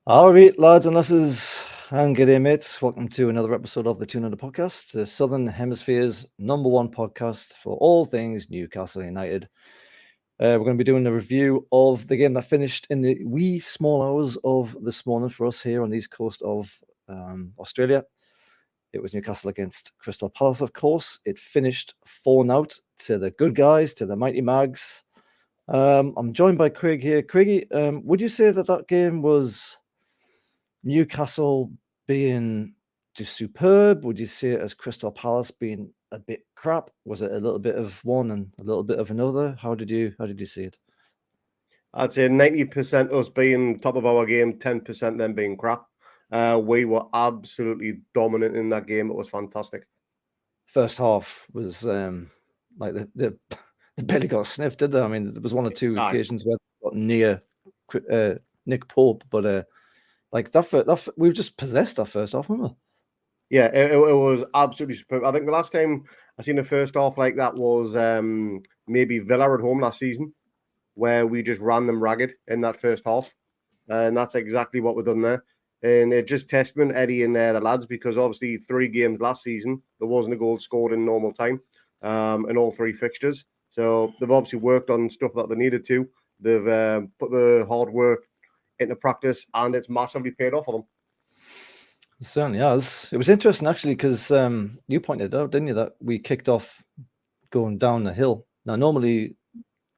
All right, lads and lasses, and g'day, mates. Welcome to another episode of the Toon podcast, the Southern Hemisphere's #1 podcast for all things Newcastle United. We're going to be doing a review of the game that finished in the wee small hours of this morning for us here on the east coast of Australia. It was Newcastle against Crystal Palace, of course. It finished 4-0 to the good guys, to the mighty Mags. I'm joined by Craig here. Craigie, would you say that game was Newcastle being just superb? Would you see it as Crystal Palace being a bit crap? Was it a little bit of one and a little bit of another? How did you see it? I'd say 90% us being top of our game, 10% them being crap. We were absolutely dominant in that game. It was fantastic. First half was like the barely got sniffed, did they? I mean, there was one or two occasions where they got near Nick Pope, but like that we've just possessed our first half, haven't we? Yeah, it was absolutely superb. I think the last time I seen the first half like that was maybe Villa at home last season, where we just ran them ragged in that first half. And that's exactly what we've done there. And it just testament Eddie and the lads, because obviously 3 games last season, there wasn't a goal scored in normal time in all 3 fixtures. So they've obviously worked on stuff that they needed to. They've put the hard work into practice, and it's massively paid off for them. It certainly has. It was interesting, actually, because you pointed out, didn't you, that we kicked off going down the hill. Now, normally,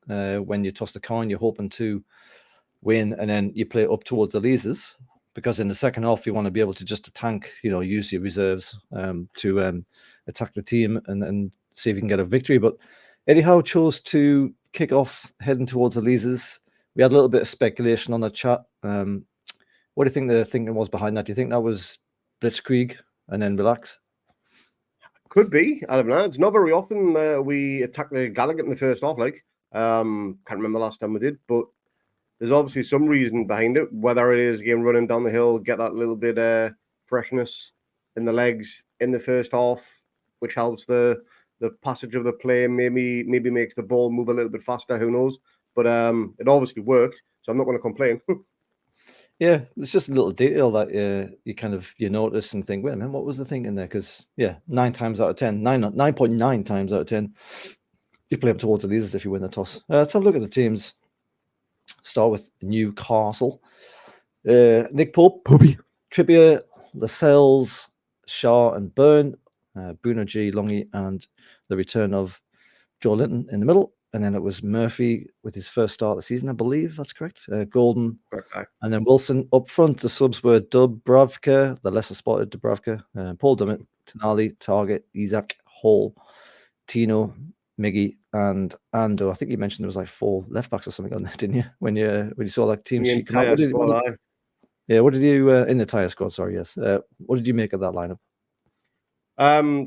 when you toss the coin, you're hoping to win, and then you play up towards the leasers, because in the second half, you want to be able to just tank, use your reserves to attack the team and see if you can get a victory. But Eddie Howe chose to kick off heading towards the leasers. We had a little bit of speculation on the chat. What do you think the thinking was behind that? Do you think that was blitzkrieg and then relax? Could be. I don't know. It's not very often we attack the Gallagher in the first half. Can't remember the last time we did, but there's obviously some reason behind it. Whether it is again running down the hill, get that little bit of freshness in the legs in the first half, which helps the passage of the play. Maybe makes the ball move a little bit faster. Who knows? But it obviously worked, so I'm not going to complain. Yeah, it's just a little detail that you notice and think, wait a minute, what was the thinking there? Because 9 times out of 10, 9.9 times out of 10, you play up towards the leaders if you win the toss. Let's have a look at the teams. Start with Newcastle. Nick Pope, Trippier, Lascelles, Shaw and Byrne, Bruno G, Longy, and the return of Joe Linton in the middle. And then it was Murphy with his first start of the season, I believe. That's correct. Golden. Okay. And then Wilson up front. The subs were Dubravka, the lesser spotted Dubravka, Paul Dummett, Tonali, Target, Isaac, Hall, Tino, Miggy, and Ando. I think you mentioned there was like 4 left backs or something on there, didn't you? When you saw that team sheet come out. What did you in the entire squad? Sorry, yes. What did you make of that lineup?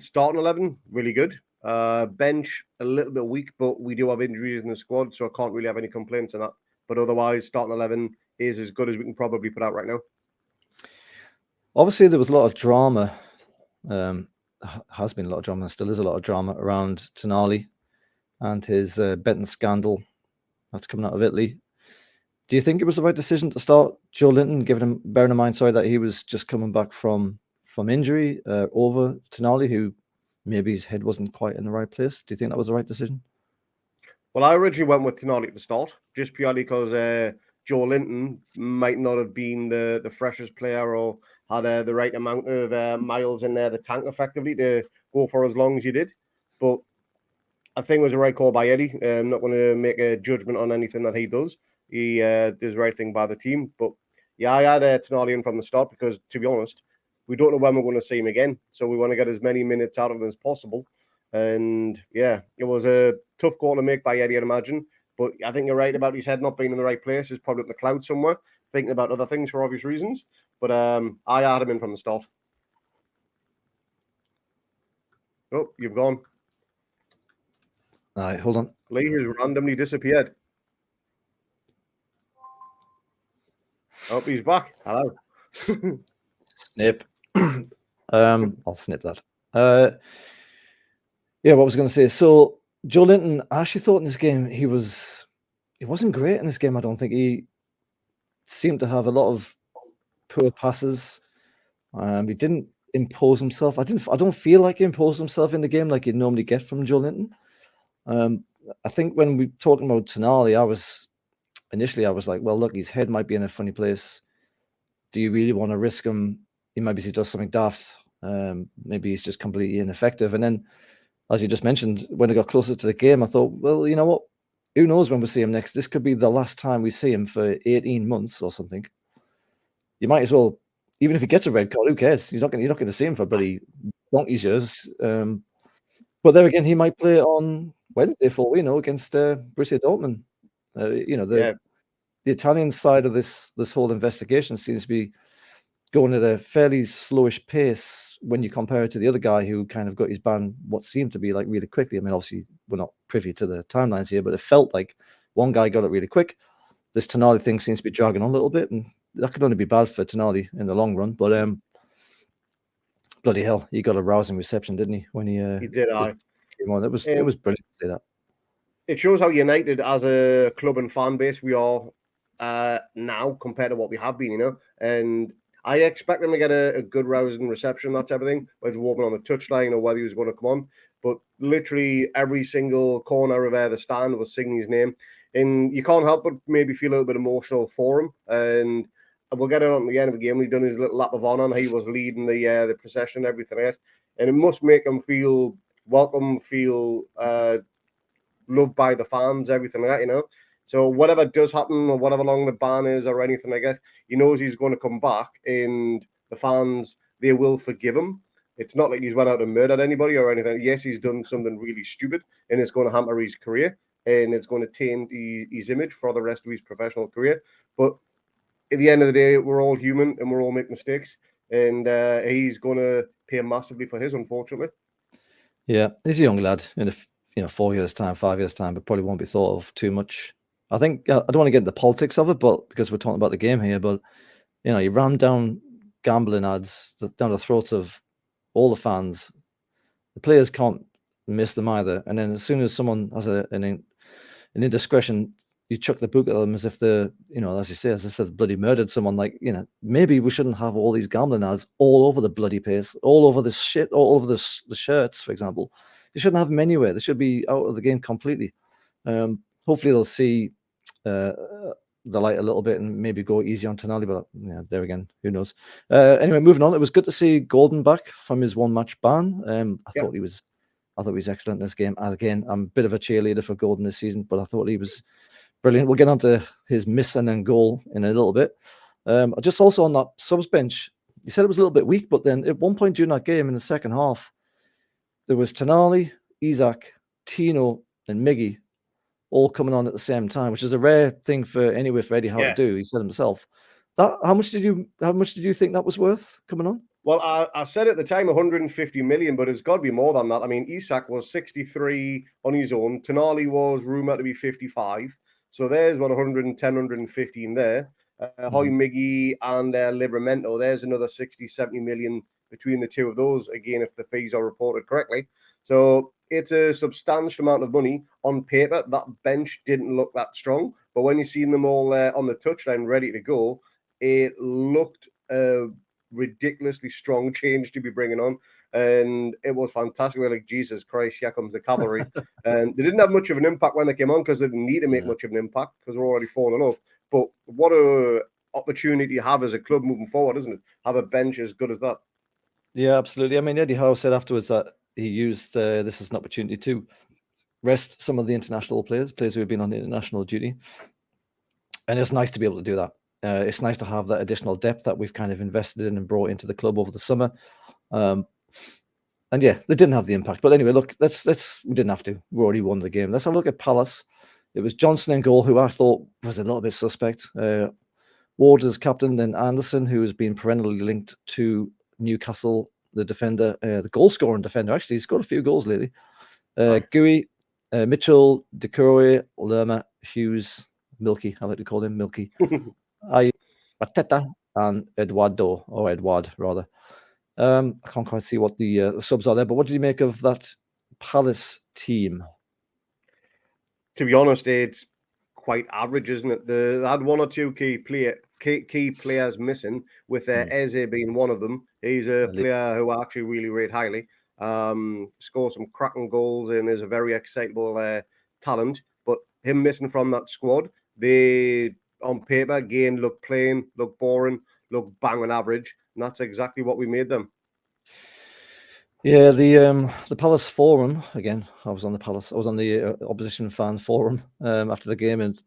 Starting 11, really good. Bench a little bit weak, but we do have injuries in the squad, so I can't really have any complaints on that. But otherwise, starting 11 is as good as we can probably put out right now. Obviously, there was a lot of drama. Has been a lot of drama, and still is a lot of drama around Tonali and his betting scandal that's coming out of Italy. Do you think it was the right decision to start Joe Linton, bearing in mind, that he was just coming back from injury over Tonali, who maybe his head wasn't quite in the right place? Do you think that was the right decision? Well, I originally went with Tonali at the start, just purely because Joe Linton might not have been the freshest player or had the right amount of miles in the tank effectively to go for as long as you did. But I think it was a right call by Eddie. I'm not going to make a judgment on anything that he does. He does the right thing by the team. But yeah, I had Tonali in from the start because, to be honest, we don't know when we're going to see him again. So we want to get as many minutes out of him as possible. And yeah, it was a tough call to make by Eddie, I'd imagine. But I think you're right about his head not being in the right place. He's probably up the cloud somewhere, thinking about other things for obvious reasons. But I had him in from the start. Oh, you've gone. All right, hold on. Lee has randomly disappeared. Oh, he's back. Hello. Snip. I'll snip that. Yeah, what was I going to say? So Joe Linton, I actually thought in this game he wasn't great in this game. I don't think he seemed to have a lot of poor passes. He didn't impose himself. I don't feel like he imposed himself in the game like you'd normally get from Joe Linton. I think when we talking about Tonali, I was like, well, look, his head might be in a funny place. Do you really want to risk him? Maybe he does something daft. Maybe he's just completely ineffective. And then, as you just mentioned, when it got closer to the game, I thought, well, you know what? Who knows when we'll see him next? This could be the last time we see him for 18 months or something. You might as well, even if he gets a red card, who cares? You're not going to see him for bloody donkey's years. But there again, he might play on Wednesday for all we know against Borussia Dortmund. The Italian side of this whole investigation seems to be going at a fairly slowish pace when you compare it to the other guy who kind of got his ban what seemed to be like really quickly. I mean, obviously we're not privy to the timelines here, but it felt like one guy got it really quick. This Tonali thing seems to be dragging on a little bit, and that could only be bad for Tonali in the long run. But bloody hell, he got a rousing reception, didn't he? When he did. Came on. It was brilliant to see that. It shows how united as a club and fan base we are now compared to what we have been, And I expect him to get a good rousing reception, that type of thing, whether he's walking on the touchline or whether he was going to come on. But literally every single corner of the stand was singing his name. And you can't help but maybe feel a little bit emotional for him. And we'll get it on the end of the game. He's done his little lap of honour and he was leading the procession and everything else. And it must make him feel welcome, feel loved by the fans, everything like that, So whatever does happen or whatever long the ban is or anything like that, he knows he's going to come back and the fans, they will forgive him. It's not like he's went out and murdered anybody or anything. Yes, he's done something really stupid and it's going to hamper his career and it's going to taint his image for the rest of his professional career. But at the end of the day, we're all human and we're all make mistakes. And he's going to pay massively for his, unfortunately. Yeah, he's a young lad in 4 years' time, 5 years' time, but probably won't be thought of too much. I think I don't want to get into the politics of it, but because we're talking about the game here, but you ram down gambling ads down the throats of all the fans. The players can't miss them either. And then as soon as someone has an indiscretion, you chuck the book at them as if they're, as you say, as if they've bloody murdered someone. Like, maybe we shouldn't have all these gambling ads all over the bloody place, all over this shit, all over the shirts, for example. You shouldn't have them anywhere. They should be out of the game completely. Hopefully they'll see the light a little bit and maybe go easy on Tonali, but there again, who knows? Anyway, moving on. It was good to see Gordon back from his one-match ban. I thought he was excellent in this game. Again, I'm a bit of a cheerleader for Gordon this season, but I thought he was brilliant. We'll get on to his miss and then goal in a little bit. Just also on that subs bench, you said it was a little bit weak, but then at one point during that game in the second half, there was Tonali, Isak, Tino, and Miggy all coming on at the same time, which is a rare thing for Eddie Howe to do. He said himself. How much did you think that was worth coming on? Well, I said at the time 150 million, but it's got to be more than that. I mean, Isak was 63 on his own. Tonali was rumoured to be 55. So there's 110, 115 there. Hoy Miggy and Livramento, there's another 60, 70 million between the two of those, again, if the fees are reported correctly. So it's a substantial amount of money. On paper, that bench didn't look that strong. But when you seen them all on the touchline ready to go, it looked ridiculously strong change to be bringing on. And it was fantastic. We're like, Jesus Christ, here comes the cavalry. And they didn't have much of an impact when they came on because they didn't need to make much of an impact because we're already falling off. But what a opportunity you have as a club moving forward, isn't it? Have a bench as good as that. Yeah, absolutely. I mean, Eddie Howe said afterwards that he used this as an opportunity to rest some of the international players who have been on international duty. And it's nice to be able to do that. It's nice to have that additional depth that we've kind of invested in and brought into the club over the summer. And yeah, they didn't have the impact. But anyway, look, we didn't have to. We already won the game. Let's have a look at Palace. It was Johnson in goal, who I thought was a little bit suspect. Ward as captain, then Anderson, who has been perennially linked to Newcastle, the defender, the goal-scoring defender. Actually, he's scored a few goals lately. Gui, Mitchell, Decore, Lerma, Hughes, Milky. I like to call him Milky. Mateta and Eduardo, or Edward, rather. I can't quite see what the subs are there, but what did you make of that Palace team? To be honest, it's quite average, isn't it? They had one or two key key players missing, with Eze being one of them. He's a player who I actually really rate highly. Scores some cracking goals and is a very excitable talent. But him missing from that squad, they on paper again look plain, look boring, look bang on average, and that's exactly what we made them. Yeah, the Palace forum again. I was on the opposition fan forum after the game, and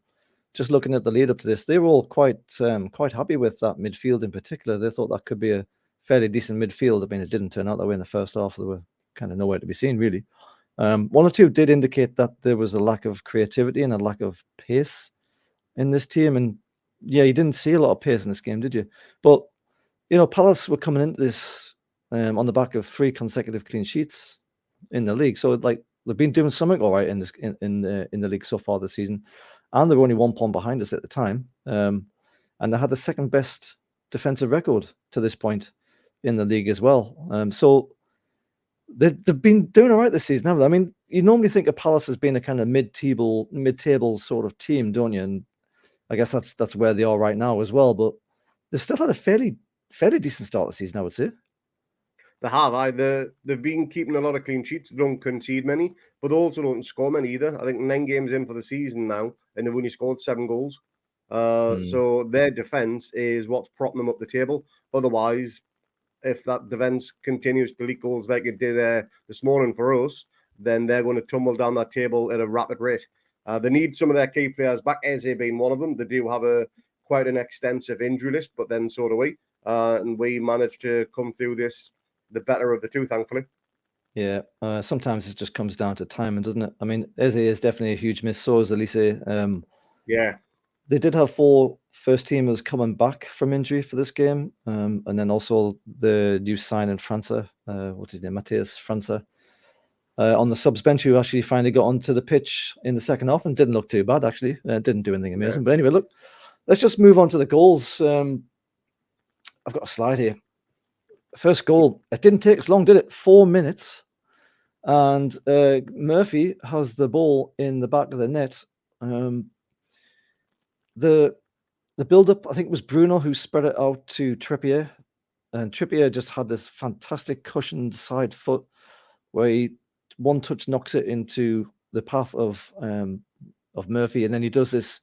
just looking at the lead up to this, they were all quite happy with that midfield in particular. They thought that could be a fairly decent midfield. I mean, it didn't turn out that way in the first half. They were kind of nowhere to be seen, really. One or two did indicate that there was a lack of creativity and a lack of pace in this team. And yeah, you didn't see a lot of pace in this game, did you? But Palace were coming into this on the back of 3 consecutive clean sheets in the league. So like they've been doing something all right in this in the league so far this season, and they were only 1 point behind us at the time. And they had the second best defensive record to this point in the league as well. So they've been doing all right this season, haven't they? I mean, you normally think of Palace as being a kind of mid-table sort of team, don't you? And I guess that's where they are right now as well. But they've still had a fairly decent start of the season, I would say. They have. They've been keeping a lot of clean sheets. They don't concede many, but they also don't score many either. I think 9 games in for the season now, and they've only scored 7 goals. So their defense is what's propping them up the table. Otherwise, if that defense continues to leak goals like it did this morning for us, then they're going to tumble down that table at a rapid rate. They need some of their key players back, Eze being one of them. They do have quite an extensive injury list, but then so do we. And we managed to come through this the better of the two, thankfully. Yeah, sometimes it just comes down to timing, doesn't it? I mean, Eze is definitely a huge miss. So is Elise. Yeah. They did have 4 first teamers coming back from injury for this game. And then also the new signing, França, what's his name? Matthias França, on the subs bench, who actually finally got onto the pitch in the second half and didn't look too bad, actually. Didn't do anything amazing. Yeah. But anyway, look, let's just move on to the goals. I've got a slide here. First goal, it didn't take us long, did it? 4 minutes. And Murphy has the ball in the back of the net. The build-up, I think it was Bruno who spread it out to Trippier. And Trippier just had this fantastic cushioned side foot where he one touch knocks it into the path of Murphy. And then he does this,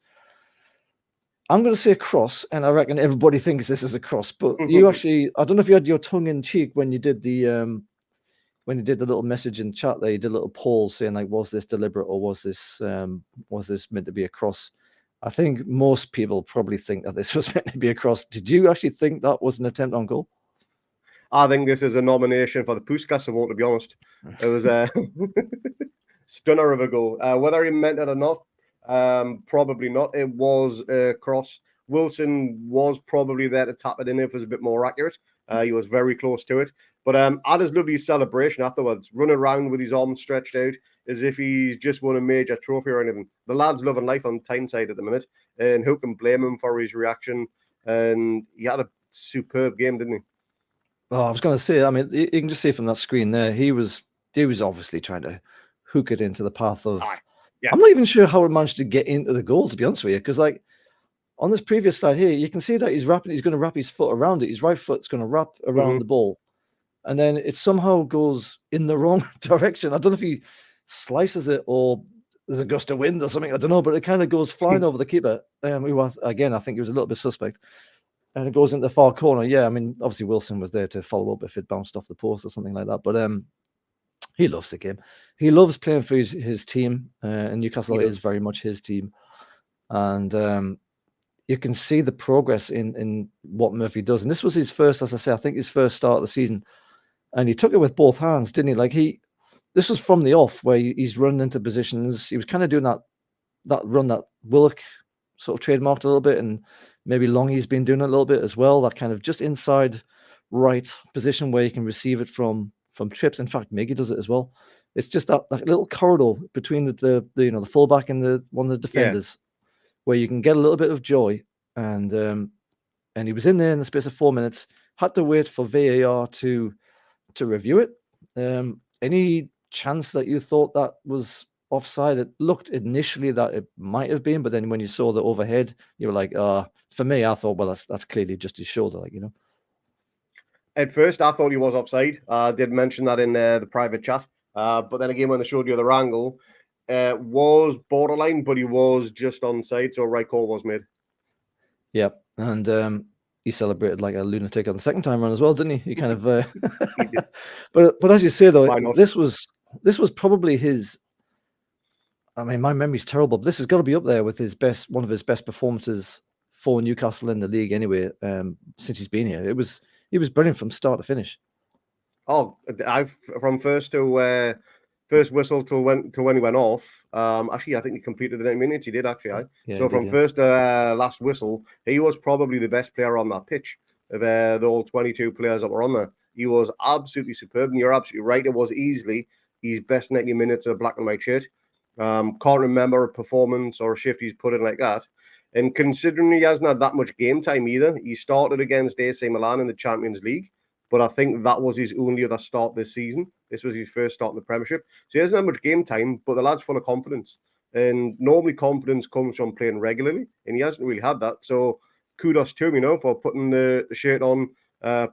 I'm going to say a cross, and I reckon everybody thinks this is a cross. But you actually, I don't know if you had your tongue in cheek when you did the little message in chat there. You did a little poll saying like, was this deliberate or was this meant to be a cross? I think most people probably think that this was meant to be a cross. Did you actually think that was an attempt on goal? I think this is a nomination for the Puskas Award, to be honest. It was a stunner of a goal. Whether he meant it or not, probably not. It was a cross. Wilson was probably there to tap it in if it was a bit more accurate. He was very close to it. But I just loved his celebration afterwards, running around with his arms stretched out as if he's just won a major trophy or anything. The lad's loving life on Tyneside at the minute, and who can blame him for his reaction? And he had a superb game, didn't he? Oh, I was going to say, I mean, you can just see from that screen there, he was obviously trying to hook it into the path of... Yeah. I'm not even sure how it managed to get into the goal, to be honest with you, because like on this previous slide here, you can see that he's going to wrap his foot around it. His right foot's going to wrap around the ball. And then it somehow goes in the wrong direction. I don't know if he slices it or there's a gust of wind or something. I don't know, but it kind of goes flying over the keeper. Again, I think he was a little bit suspect. And it goes into the far corner. Yeah, I mean, obviously Wilson was there to follow up if it bounced off the post or something like that. But he loves the game. He loves playing for his team. And Newcastle is very much his team. And you can see the progress in what Murphy does. And this was his first, as I say, I think his first start of the season. And he took it with both hands, didn't he? Like this was from the off where he's running into positions. He was kind of doing that run that Willock sort of trademarked a little bit, and maybe Longy's been doing it a little bit as well. That kind of just inside right position where you can receive it from trips. In fact, Miggy does it as well. It's just that little corridor between the fullback and one of the defenders, where you can get a little bit of joy. And he was in there in the space of 4 minutes. Had to wait for VAR to review it. Any chance that you thought that was offside. It looked initially that it might have been, but then when you saw the overhead, you were like, for me, I thought, well, that's clearly just his shoulder, like, you know. At first, I thought he was offside. I did mention that in the private chat. But then again, when they showed you the angle, was borderline, but he was just onside, so a right call was made. Yeah, and he celebrated like a lunatic on the second time around as well, didn't he? He kind of. He did. But as you say though, Why not? this was probably his. I mean, my memory's terrible, but this has got to be up there with one of his best performances for Newcastle in the league. Anyway, since he's been here, he was brilliant from start to finish. Oh, from first whistle till when he went off. Actually, I think he completed the 90 minutes. He did actually. Yeah, so from first to last whistle, he was probably the best player on that pitch of the all 22 players that were on there. He was absolutely superb, and you're absolutely right. It was easily his best 90 minutes of black and white shirt. Can't remember a performance or a shift he's put in like that. And considering he hasn't had that much game time either, he started against AC Milan in the Champions League. But I think that was his only other start this season. This was his first start in the Premiership. So he hasn't had much game time, but the lad's full of confidence. And normally confidence comes from playing regularly, and he hasn't really had that. So kudos to him, for putting the shirt on,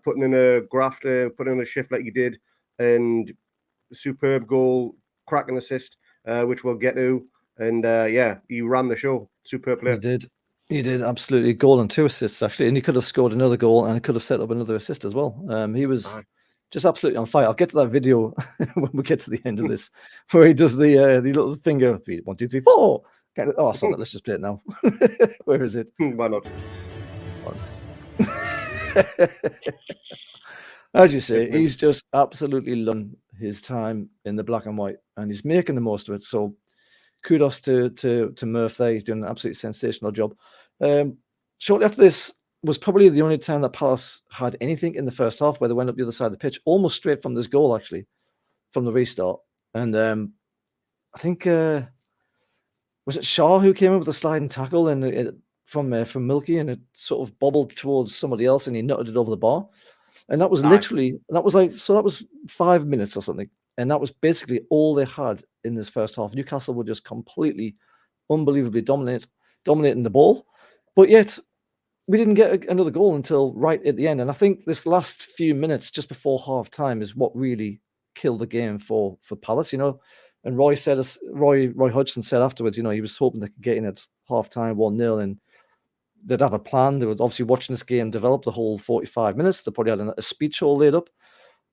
putting in a graft, putting in a shift like he did, and superb goal, cracking assist, which we'll get to. And he ran the show. Superb player. He did absolutely. Goal and 2 assists actually, and he could have scored another goal and he could have set up another assist as well. He was just absolutely on fire. I'll get to that video when we get to the end of this, where he does the little finger 1, 2, 3, 4. Sorry, let's just play it now. Where is it? Why not? As you say, he's just absolutely loving his time in the black and white, and he's making the most of it. So kudos to Murph there. He's doing an absolutely sensational job. Shortly after this was probably the only time that Palace had anything in the first half, where they went up the other side of the pitch, almost straight from this goal, actually, from the restart. And I think, was it Shaw who came up with a sliding tackle and from Milky, and it sort of bobbled towards somebody else and he nutted it over the bar. And that was that was 5 minutes or something. And that was basically all they had in this first half. Newcastle were just completely, unbelievably dominating the ball. But yet, we didn't get another goal until right at the end. And I think this last few minutes, just before half-time, is what really killed the game for Palace, And Roy Hodgson said afterwards, he was hoping they could get in at half-time 1-0 and they'd have a plan. They were obviously watching this game develop the whole 45 minutes. They probably had a speech all laid up.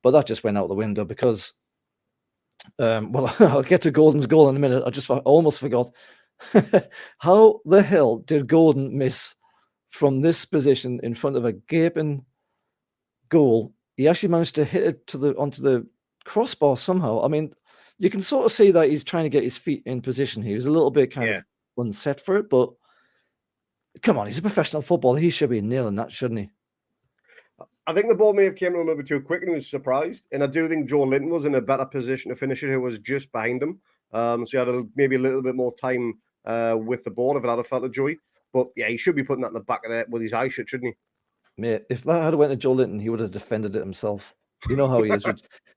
But that just went out the window because... I'll get to Gordon's goal in a minute. I almost forgot. How the hell did Gordon miss from this position in front of a gaping goal? He actually managed to hit it onto the crossbar somehow. I mean, you can sort of see that he's trying to get his feet in position. He was a little bit kind of unset for it, but come on, he's a professional footballer. He should be nailing that, shouldn't he? I think the ball may have came to him a little bit too quick and he was surprised. And I do think Joe Linton was in a better position to finish it, who was just behind him. So he had maybe a little bit more time with the ball if it had felt a joy. But yeah, he should be putting that in the back of that with his eye shut, shouldn't he? Mate, if that had went to Joe Linton, he would have defended it himself. You know how he is.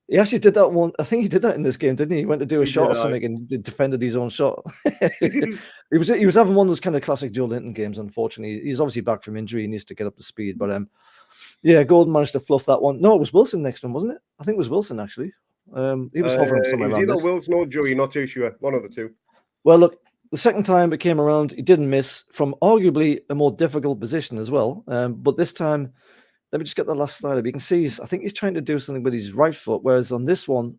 He actually did that one. I think he did that in this game, didn't he? He went to do a shot or something and defended his own shot. He was having one of those kind of classic Joe Linton games, unfortunately. He's obviously back from injury. He needs to get up to speed. But yeah, Gordon managed to fluff that one. No, it was Wilson next one, wasn't it? I think it was Wilson, actually. He was hovering somewhere around this. Either Wilson or Joey, not too sure. One of the two. Well, look, the second time it came around, he didn't miss from arguably a more difficult position as well. But this time, let me just get the last slide up. You can see, I think he's trying to do something with his right foot, whereas on this one,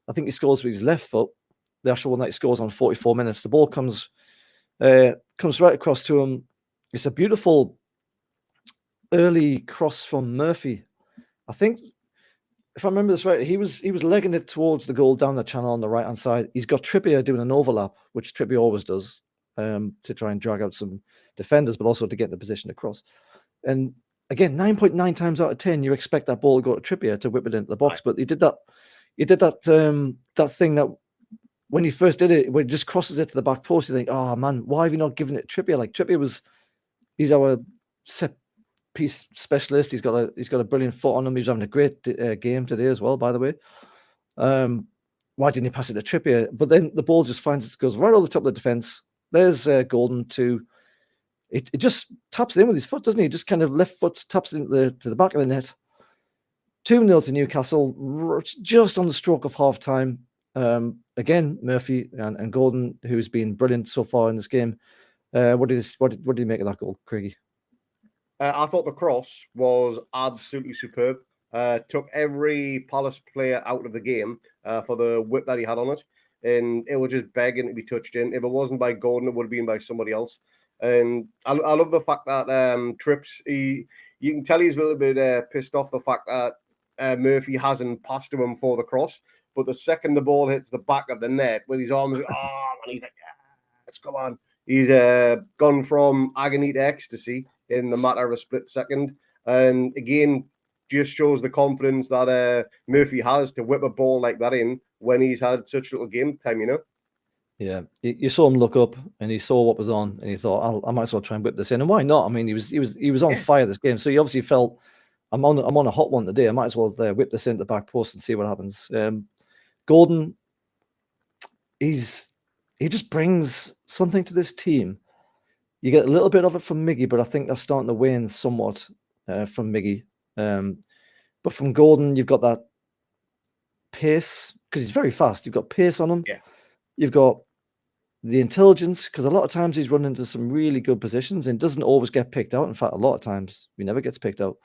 I think he scores with his left foot. The actual one that he scores on 44 minutes. The ball comes right across to him. It's a beautiful early cross from Murphy. I think, if I remember this right, he was legging it towards the goal down the channel on the right-hand side. He's got Trippier doing an overlap, which Trippier always does, to try and drag out some defenders, but also to get in the position to cross. And again, 9.9 times out of 10, you expect that ball to go to Trippier to whip it into the box, but he did that thing that when he first did it, when he just crosses it to the back post, you think, oh man, why have you not given it to Trippier? Like Trippier he's our set piece specialist. He's got a brilliant foot on him. He's having a great game today as well, by the way. why didn't he pass it to Trippier? But then the ball just goes right over the top of the defense. There's Golden to it just taps it in with his foot, doesn't he? Just kind of left foot taps it to the back of the net. 2-0 to Newcastle, just on the stroke of half time. Again, Murphy and Gordon, who's been brilliant so far in this game. What did you make of that goal, Craigie? I thought the cross was absolutely superb. Took every Palace player out of the game for the whip that he had on it. And it was just begging to be touched in. If it wasn't by Gordon, it would have been by somebody else. And I love the fact that Trips, you can tell he's a little bit pissed off the fact that Murphy hasn't passed to him for the cross. But the second the ball hits the back of the net with his arms, and he's like, let's come on. He's gone from agony to ecstasy in the matter of a split second. And again, just shows the confidence that Murphy has to whip a ball like that in when he's had such little game time, you know? Yeah, you saw him look up and he saw what was on and he thought, I might as well try and whip this in. And why not? I mean, he was on fire this game. So he obviously felt, I'm on a hot one today. I might as well whip this into the back post and see what happens. Gordon, he just brings something to this team. You get a little bit of it from Miggy, but I think they're starting to wane somewhat from Miggy. But from Gordon, you've got that pace because he's very fast. You've got pace on him. Yeah. You've got the intelligence because a lot of times he's run into some really good positions and doesn't always get picked out. In fact, a lot of times he never gets picked out.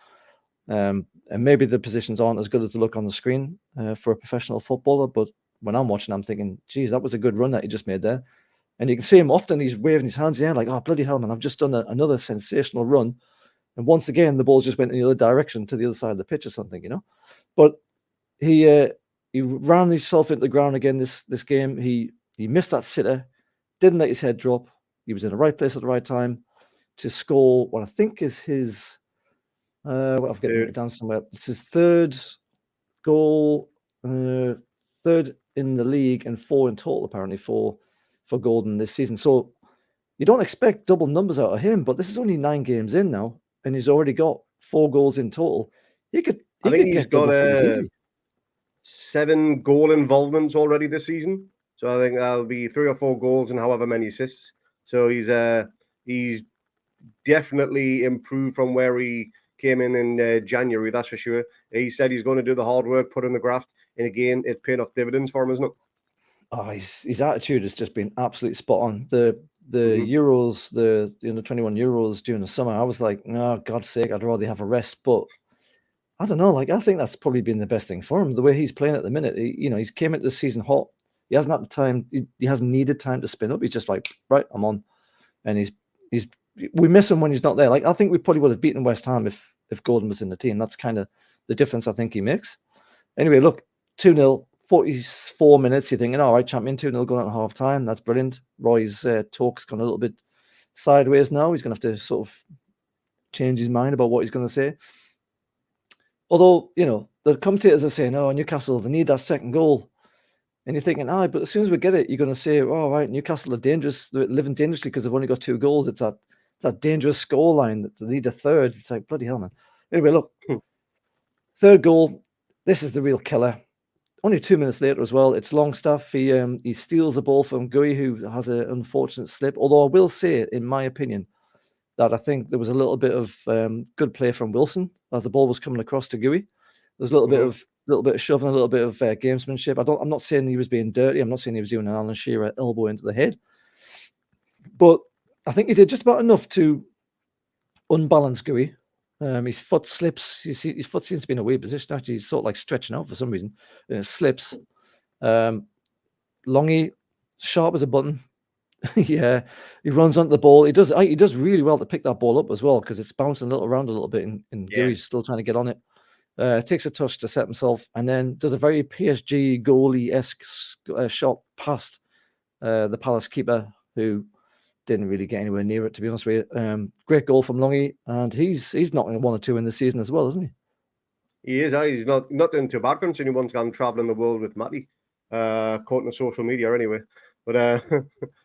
And maybe the positions aren't as good as they look on the screen for a professional footballer. But when I'm watching, I'm thinking, geez, that was a good run that he just made there. And you can see him often, he's waving his hands in the air like, oh, bloody hell, man, I've just done another sensational run. And once again, the ball's just went in the other direction to the other side of the pitch or something, you know. But he ran himself into the ground again this game. He missed that sitter, didn't let his head drop. He was in the right place at the right time to score what I think is his, I've got it down somewhere. It's his third goal, third in the league and 4 in total, apparently, for Gordon this season. So you don't expect double numbers out of him, but this is only 9 games in now, and he's already got 4 goals in total. I think he's got 7 goal involvements already this season. So I think that'll be 3 or 4 goals and however many assists. So he's definitely improved from where he came in January, that's for sure. He said he's going to do the hard work, put in the graft, and again, it's paying off dividends for him, isn't it? Oh, his attitude has just been absolutely spot on. The Euros, the 21 Euros during the summer, I was like, no, God's sake, I'd rather have a rest. But I don't know, like I think that's probably been the best thing for him. The way he's playing at the minute, he's came into the season hot. He hasn't had the time. He hasn't needed time to spin up. He's just like, right, I'm on, and we miss him when he's not there. Like I think we probably would have beaten West Ham if Gordon was in the team. That's kind of the difference I think he makes. Anyway, look, 2-0. 44 minutes, you're thinking, all right, champion 2-0 going at half time. That's brilliant. Roy's talk's gone a little bit sideways now. He's going to have to sort of change his mind about what he's going to say. Although, the commentators are saying, oh, Newcastle, they need that second goal. And you're thinking, but as soon as we get it, you're going to say, oh, right, Newcastle are dangerous. They're living dangerously because they've only got 2 goals. It's that dangerous scoreline that they need a third. It's like, bloody hell, man. Anyway, look, third goal. This is the real killer. Only 2 minutes later as well. It's Longstaff. He steals the ball from Gui, who has an unfortunate slip. Although I will say, in my opinion, that I think there was a little bit of good play from Wilson as the ball was coming across to Gui. There's a little bit of shoving, a little bit of gamesmanship. I'm not saying he was being dirty. I'm not saying he was doing an Alan Shearer elbow into the head. But I think he did just about enough to unbalance Gui. His foot slips. You see, his foot seems to be in a weird position. Actually, he's sort of like stretching out for some reason, and it slips. Longy, sharp as a button. Yeah, he runs onto the ball. He does really well to pick that ball up as well because it's bouncing around a little bit, and Gui's still trying to get on it. Takes a touch to set himself, and then does a very PSG goalie-esque shot past the Palace keeper, who didn't really get anywhere near it, to be honest with you. Great goal from Longy, and he's knocking 1 or 2 in the season as well, isn't he? He is. He's not doing too bad considering he once gone travelling the world with Matty, according to social media anyway. But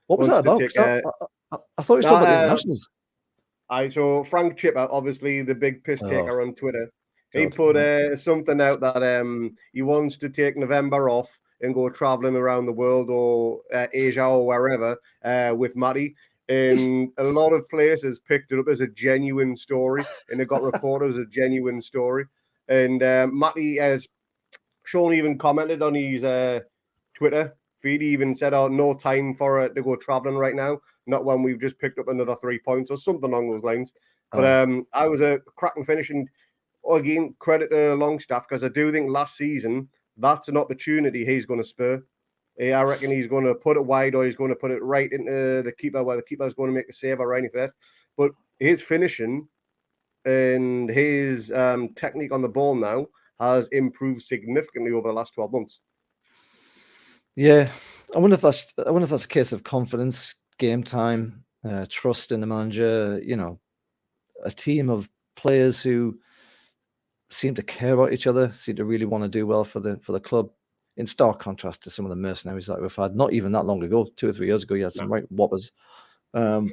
what was that about? I thought he was talking about the internationals. So Frank Chipper, obviously the big piss taker on Twitter, he put something out that he wants to take November off and go traveling around the world or Asia or wherever with Matty. And a lot of places picked it up as a genuine story, and it got reported as a genuine story. And Matty has Sean even commented on his Twitter feed. He even said, "Oh, no time for it to go traveling right now. Not when we've just picked up another 3 points or something along those lines." But I was a cracking finish, and again, credit to Longstaff, because I do think last season that's an opportunity he's going to spur. I reckon he's going to put it wide, or he's going to put it right into the keeper, where the keeper is going to make a save or anything like that. But his finishing and his technique on the ball now has improved significantly over the last 12 months. Yeah, I wonder if that's a case of confidence, game time, trust in the manager. You know, a team of players who seem to care about each other, seem to really want to do well for the club. In stark contrast to some of the mercenaries that we've had, not even that long ago, 2 or 3 years ago, you had some right whoppers. But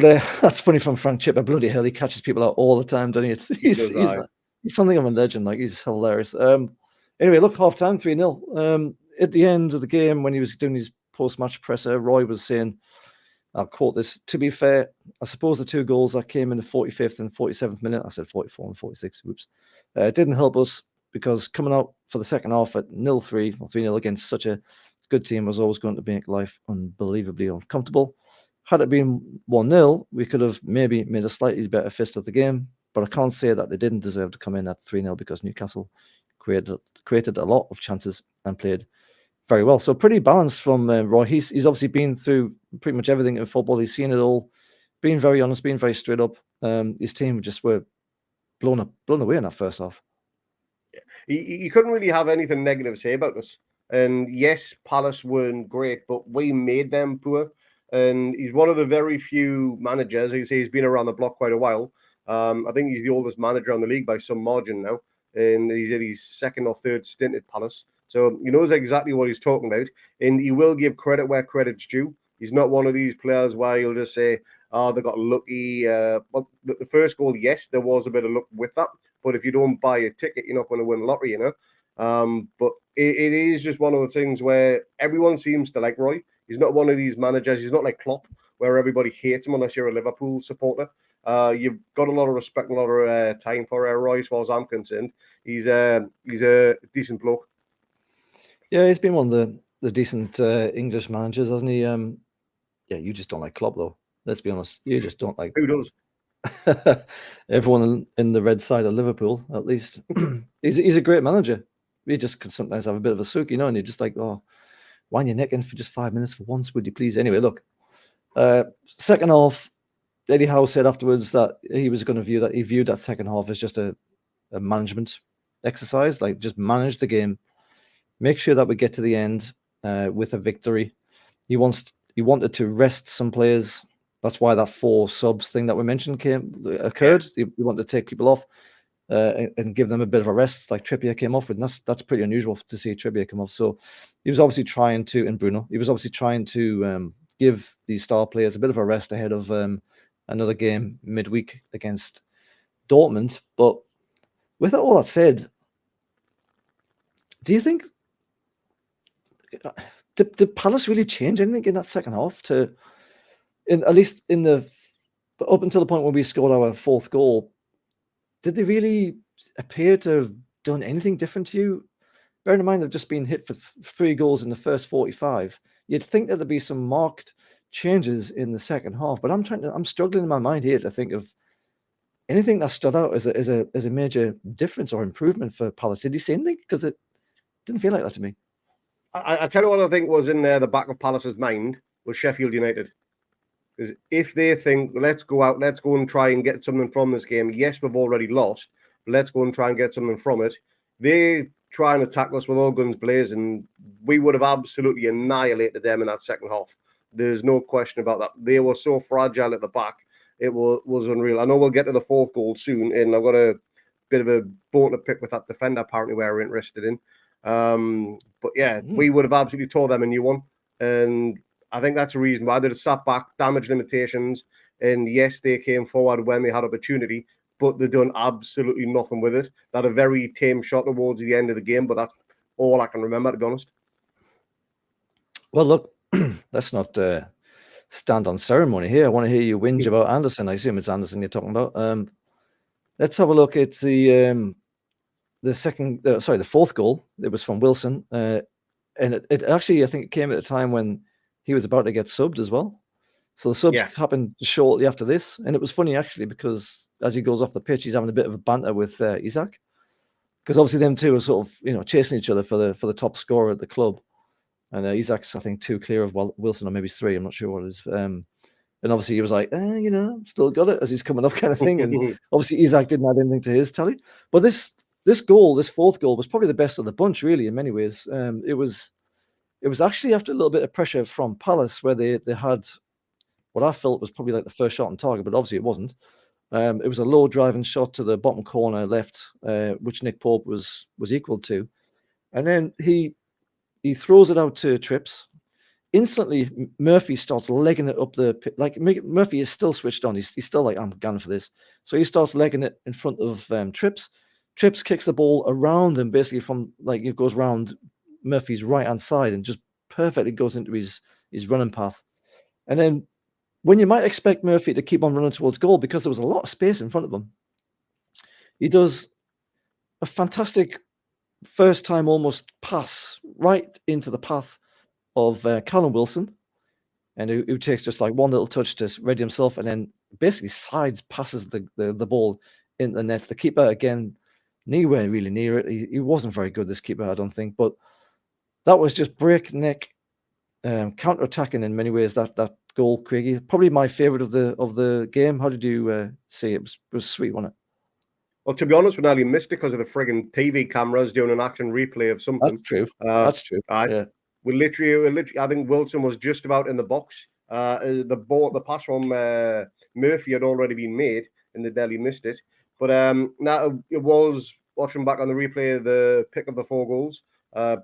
that's funny from Frank Chipper. Bloody hell, he catches people out all the time, doesn't he? He's something of a legend. Like, he's hilarious. Anyway, look, half time, 3-0. At the end of the game, when he was doing his post-match presser, Roy was saying, I'll quote this, "To be fair, I suppose the 2 goals that came in the 45th and 47th minute," I said 44 and 46, oops, didn't help us, because coming out for the second half at 0-3 or 3-0 against such a good team was always going to make life unbelievably uncomfortable. Had it been 1-0, we could have maybe made a slightly better fist of the game, but I can't say that they didn't deserve to come in at 3-0, because Newcastle created a lot of chances and played very well. So pretty balanced from Roy. He's obviously been through pretty much everything in football. He's seen it all, being very honest, being very straight up. His team just were blown away in that first half. You couldn't really have anything negative to say about us. And yes, Palace weren't great, but we made them poor. And he's one of the very few managers. He's been around the block quite a while. I think he's the oldest manager on the league by some margin now. And he's at his second or third stint at Palace. So he knows exactly what he's talking about. And he will give credit where credit's due. He's not one of these players where he'll just say, "Oh, they got lucky." Well, the first goal, yes, there was a bit of luck with that. But if you don't buy a ticket, you're not going to win the lottery, you know. But it is just one of the things where everyone seems to like Roy. He's not one of these managers. He's not like Klopp, where everybody hates him unless you're a Liverpool supporter. You've got a lot of respect and a lot of time for Roy, as far as I'm concerned. He's a decent bloke. Yeah, he's been one of the decent English managers, hasn't he? Yeah, you just don't like Klopp, though. Let's be honest. You just don't like. Who does? Everyone in the red side of Liverpool, at least. He's a great manager. He just can sometimes have a bit of a sook, you know, and you're just like, oh, wind your neck in for just 5 minutes for once, would you please? Anyway, look, second half, Eddie Howe said afterwards that he was going to view that second half as just a management exercise, like just manage the game, make sure that we get to the end with a victory. He wanted to rest some players. That's why that 4 subs thing that we mentioned occurred. Yeah. He wanted to take people off and give them a bit of a rest, like Trippier came off with. And that's pretty unusual to see Trippier come off. So he was obviously trying to, and Bruno, he was obviously trying to give these star players a bit of a rest ahead of another game midweek against Dortmund. But with all that said, do you think did Palace really change anything in that second half at least up until the point when we scored our 4th goal? Did they really appear to have done anything different to you? Bearing in mind they've just been hit for 3 goals in the first 45. You'd think that there'd be some marked changes in the second half, but I'm struggling in my mind here to think of anything that stood out as a major difference or improvement for Palace. Did he say anything? Because it didn't feel like that to me. I tell you what I think was in the back of Palace's mind was Sheffield United. Because if they think, let's go and try and get something from this game. Yes, we've already lost, but let's go and try and get something from it. They try and attack us with all guns blazing. We would have absolutely annihilated them in that second half. There's no question about that. They were so fragile at the back. It was unreal. I know we'll get to the 4th goal soon, and I've got a bit of a bone to pick with that defender apparently we're interested in. But yeah, we would have absolutely tore them a new one. And I think that's a reason why they sat back, damage limitations, and yes, they came forward when they had opportunity, but they've done absolutely nothing with it. They had a very tame shot towards the end of the game, but that's all I can remember, to be honest. Well, look, let's not stand on ceremony here. I want to hear you whinge about Anderson. I assume it's Anderson you're talking about. Let's have a look at the fourth goal. It was from Wilson, and it actually, I think it came at a time when he was about to get subbed as well. So the subs happened shortly after this, and it was funny actually because as he goes off the pitch, he's having a bit of a banter with Isak, because obviously them two are sort of chasing each other for the top scorer at the club, and Isak's I think 2 clear of Wilson, or maybe 3. I'm not sure what it is. And obviously he was like, still got it as he's coming off, kind of thing. And obviously Isak didn't add anything to his tally, but this fourth goal was probably the best of the bunch, really, in many ways. It was actually after a little bit of pressure from Palace, where they had what I felt was probably like the first shot on target, but obviously it wasn't. It was a low driving shot to the bottom corner left, which Nick Pope was equal to, and then he throws it out to Trips. Instantly, Murphy starts legging it up Murphy is still switched on. He's still like, I'm gunning for this. So he starts legging it in front of Trips. Trips kicks the ball around him, basically from it goes round Murphy's right hand side and just perfectly goes into his running path. And then when you might expect Murphy to keep on running towards goal because there was a lot of space in front of him, he does a fantastic first time almost pass right into the path of Callum Wilson, and who takes just like one little touch to ready himself, and then basically sides passes the ball in the net. The keeper, again, nowhere really near it. He wasn't very good, this keeper, I don't think, but that was just breakneck counter-attacking in many ways, that goal, Craigie. Probably my favourite of the game. How did you see it? It was sweet, wasn't it? Well, to be honest, we nearly missed it because of the frigging TV cameras doing an action replay of something. That's true. That's true. Yeah. We literally, I think Wilson was just about in the box. The pass from Murphy had already been made, and they barely missed it. But now it was, watching back on the replay, the pick of the 4 goals.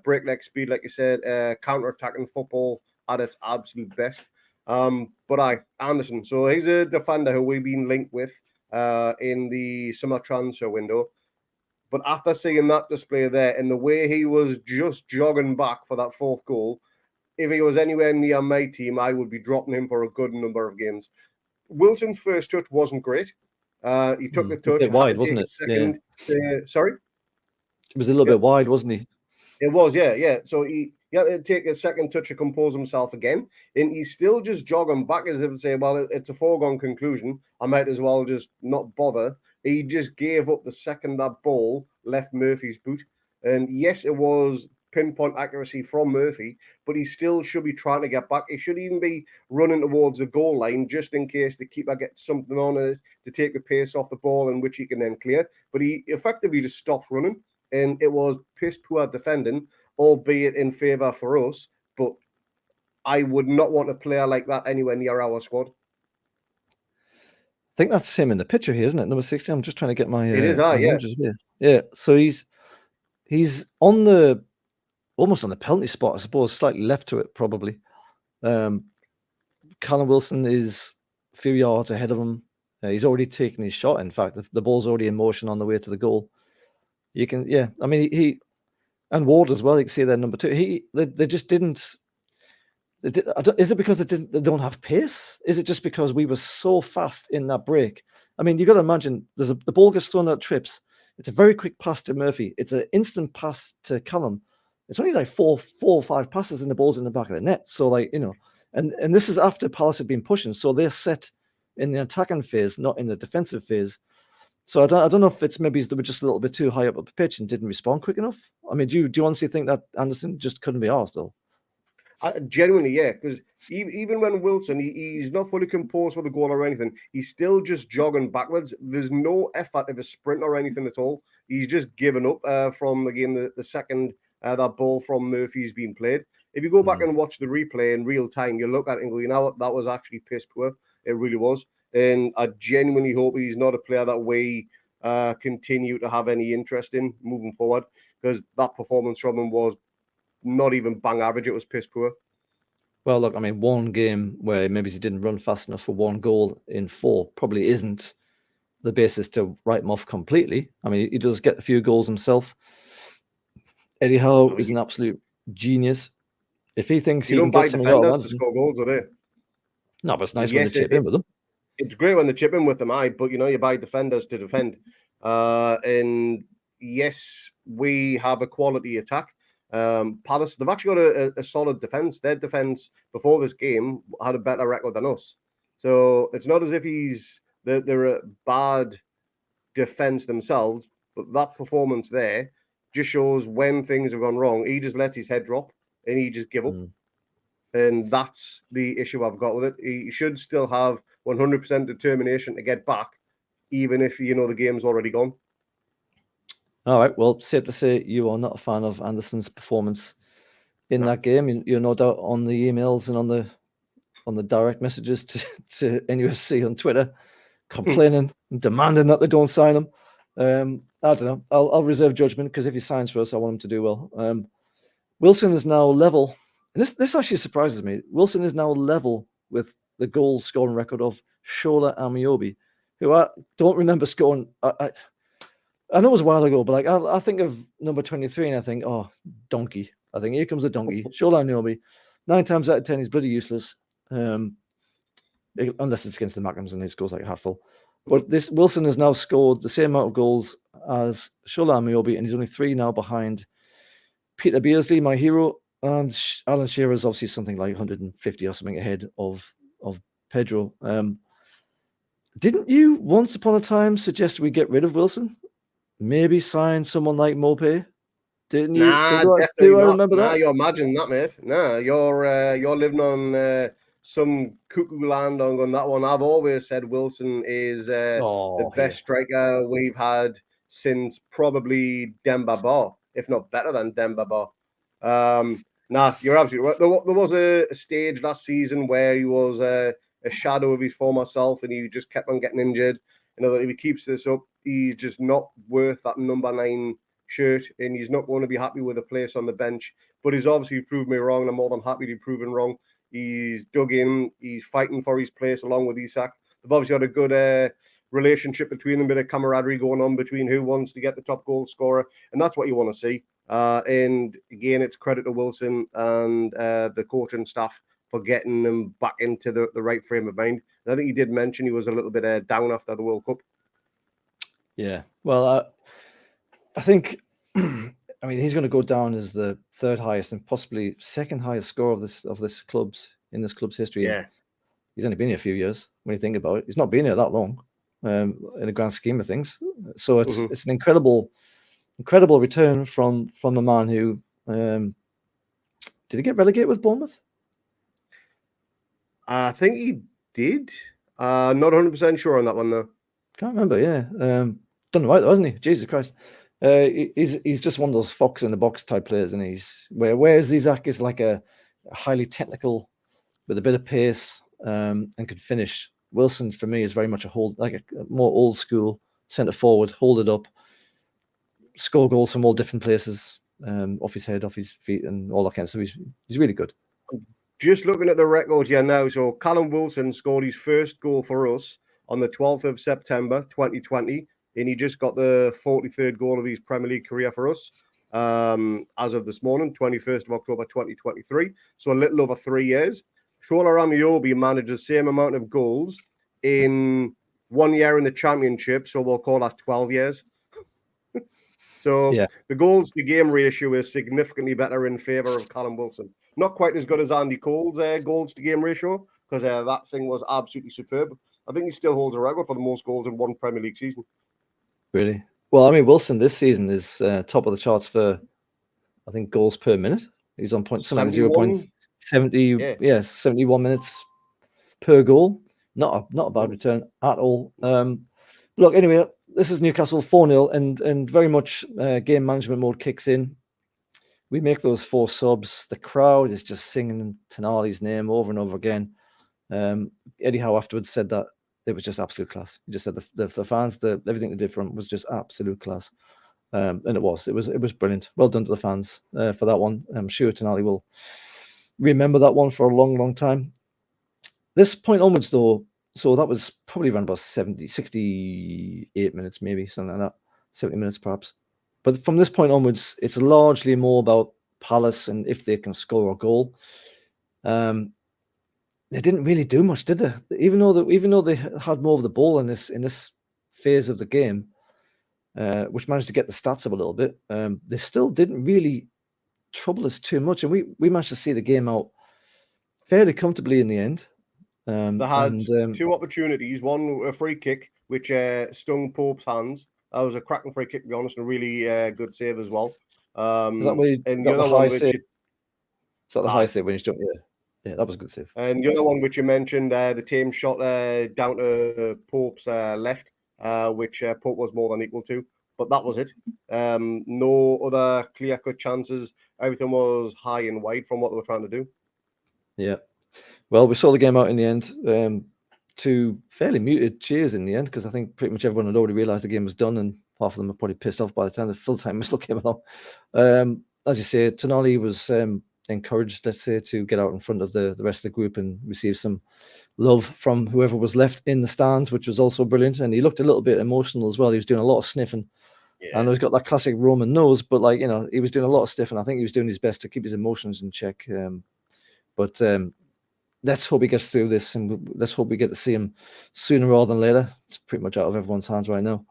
Breakneck speed, like you said, counter-attacking football at its absolute best. But Anderson, so he's a defender who we've been linked with in the summer transfer window. But after seeing that display there and the way he was just jogging back for that 4th goal, if he was anywhere near my team, I would be dropping him for a good number of games. Wilson's first touch wasn't great. He took the touch. A bit wide, wasn't it? Sorry? It was a little bit wide, wasn't he? It was, yeah. So he had to take a second touch to compose himself again. And he's still just jogging back as if to say, well, it's a foregone conclusion. I might as well just not bother. He just gave up the second that ball left Murphy's boot. And yes, it was pinpoint accuracy from Murphy, but he still should be trying to get back. He should even be running towards the goal line just in case the keeper gets something on it to take the pace off the ball, in which he can then clear. But he effectively just stopped running, and it was piss poor defending, albeit in favour for us. But I would not want a player like that anywhere near our squad. I think that's him in the picture here, isn't it? Number 60. I'm just trying to get my. It is, yeah. Yeah. So he's on almost on the penalty spot, I suppose, slightly left to it, probably. Callum Wilson is a few yards ahead of him. He's already taken his shot. In fact, the ball's already in motion on the way to the goal. You can, yeah. I mean, he and Ward as well. You can see there, number 2. They just didn't. Is it because they don't have pace? Is it just because we were so fast in that break? I mean, you got to imagine the ball gets thrown out Trips. It's a very quick pass to Murphy. It's an instant pass to Callum. It's only like four or five passes and the ball's in the back of the net. So and this is after Palace have been pushing. So they're set in the attacking phase, not in the defensive phase. So I don't know if it's maybe they were just a little bit too high up the pitch and didn't respond quick enough. I mean, do you honestly think that Anderson just couldn't be arsed though? Genuinely, yeah, because even when Wilson, he's not fully composed for the goal or anything, he's still just jogging backwards. There's no effort of a sprint or anything at all. He's just given up from, again, the second that ball from Murphy's been played. If you go back and watch the replay in real time, you look at it and go, you know what, that was actually piss poor. It really was. And I genuinely hope he's not a player that we continue to have any interest in moving forward, because that performance from him was not even bang average. It was piss poor. Well, look, I mean, one game where maybe he didn't run fast enough for 1 goal in 4 probably isn't the basis to write him off completely. I mean, he does get a few goals himself. Eddie Howe is an absolute genius. If he thinks he You can don't buy get something out of defenders to Anderson, score goals, do they? no, but it's nice when Yes, they chip in with them. it's great when they chip in with them, but you buy defenders to defend. And yes, we have a quality attack. Palace, they've actually got a solid defense. Their defense before this game had a better record than us. So it's not as if they're a bad defense themselves, but that performance there just shows when things have gone wrong. He just lets his head drop and he just give up. And that's the issue I've got with it. He should still have 100% determination to get back, even if the game's already gone. All right. Well, safe to say you are not a fan of Anderson's performance in that game. You're no doubt on the emails and on the direct messages to NUFC on Twitter, complaining and demanding that they don't sign him. I don't know. I'll reserve judgment because if he signs for us, I want him to do well. Wilson is now level. And this actually surprises me. Wilson is now level with the goal scoring record of Shola Amiobi, who I don't remember scoring. I know it was a while ago, but I think of number 23 and I think, oh, donkey. I think here comes a donkey. Shola Amiobi. 9 times out of 10, he's bloody useless. Unless it's against the Macrams and he scores like a hatful. But this Wilson has now scored the same amount of goals as Shola Amiobi, and he's only 3 now behind Peter Beardsley, my hero, and Alan Shearer is obviously something like 150 or something ahead of Pedro. Didn't you once upon a time suggest we get rid of Wilson? Maybe sign someone like Mopé? Didn't you? Nah, Do I remember that? You're imagining that, mate. Nah, you're living on some cuckoo land on that one. I've always said Wilson is the best striker we've had since probably Demba Ba, if not better than Demba Ba. Nah, you're absolutely right. There was a stage last season where he was a shadow of his former self and he just kept on getting injured. That if he keeps this up, he's just not worth that number 9 shirt and he's not going to be happy with a place on the bench. But he's obviously proved me wrong and I'm more than happy to be proven wrong. He's dug in. He's fighting for his place along with Isak. They've obviously got a good relationship between them, a bit of camaraderie going on between who wants to get the top goal scorer. And that's what you want to see. And again, it's credit to Wilson and the coaching staff for getting them back into the right frame of mind. And I think he did mention he was a little bit down after the World Cup. Yeah. Well, I think, I mean, he's going to go down as the 3rd highest and possibly 2nd highest scorer of this club's history. Yeah. He's only been here a few years when you think about it. He's not been here that long in the grand scheme of things. So it's an incredible return from a man who did he get relegated with Bournemouth? I think he did. Not 100% sure on that one though. Can't remember. Yeah, done right though, hasn't he? Jesus Christ. He's just one of those fox in the box type players, and whereas Isak is like a highly technical with a bit of pace and can finish. Wilson for me is very much a more old school centre forward, hold it up, score goals from all different places, off his head, off his feet, and all that kind of stuff. He's really good. Just looking at the record here now, so Callum Wilson scored his first goal for us on the 12th of September 2020, and he just got the 43rd goal of his Premier League career for us as of this morning, 21st of October 2023, so a little over 3 years. Shola Amiobi managed the same amount of goals in 1 year in the Championship, so we'll call that 12 years. So the goals to game ratio is significantly better in favour of Callum Wilson. Not quite as good as Andy Cole's goals to game ratio, because that thing was absolutely superb. I think he still holds a record for the most goals in one Premier League season. Really? Well, I mean, Wilson this season is top of the charts for, I think, goals per minute. He's on something 0.70, 71 minutes per goal. Not a bad return at all. Look, anyway, this is Newcastle 4-0 and very much game management mode kicks in. We make those 4 subs. The crowd is just singing Tonali's name over and over again. Eddie Howe afterwards said that it was just absolute class. He just said the fans, everything they did for him was just absolute class. And it was brilliant. Well done to the fans for that one. I'm sure Tonali will remember that one for a long, long time. This point onwards, though, so that was probably around about 68 minutes, maybe, something like that. 70 minutes, perhaps. But from this point onwards, it's largely more about Palace and if they can score a goal. They didn't really do much, did they? Even though they had more of the ball in this phase of the game, which managed to get the stats up a little bit, they still didn't really trouble us too much, and we managed to see the game out fairly comfortably in the end. They had two opportunities. One, a free kick, which stung Pope's hands. That was a cracking free kick, to be honest, and a really good save as well. Is that where and the other one, which is that the high save when you jumped? Yeah, that was a good save. And the other one, which you mentioned, the tame shot down to Pope's left, which Pope was more than equal to. But that was it. No other clear-cut chances. Everything was high and wide from what they were trying to do. Yeah. Well, we saw the game out in the end. To fairly muted cheers in the end, because I think pretty much everyone had already realised the game was done, and half of them were probably pissed off by the time the full-time whistle came along. As you say, Tonali was encouraged, let's say, to get out in front of the rest of the group and receive some love from whoever was left in the stands, which was also brilliant. And he looked a little bit emotional as well. He was doing a lot of sniffing. Yeah. I know he's got that classic Roman nose, but he was doing a lot of sniffing. I think he was doing his best to keep his emotions in check. But let's hope he gets through this, and let's hope we get to see him sooner rather than later. It's pretty much out of everyone's hands right now.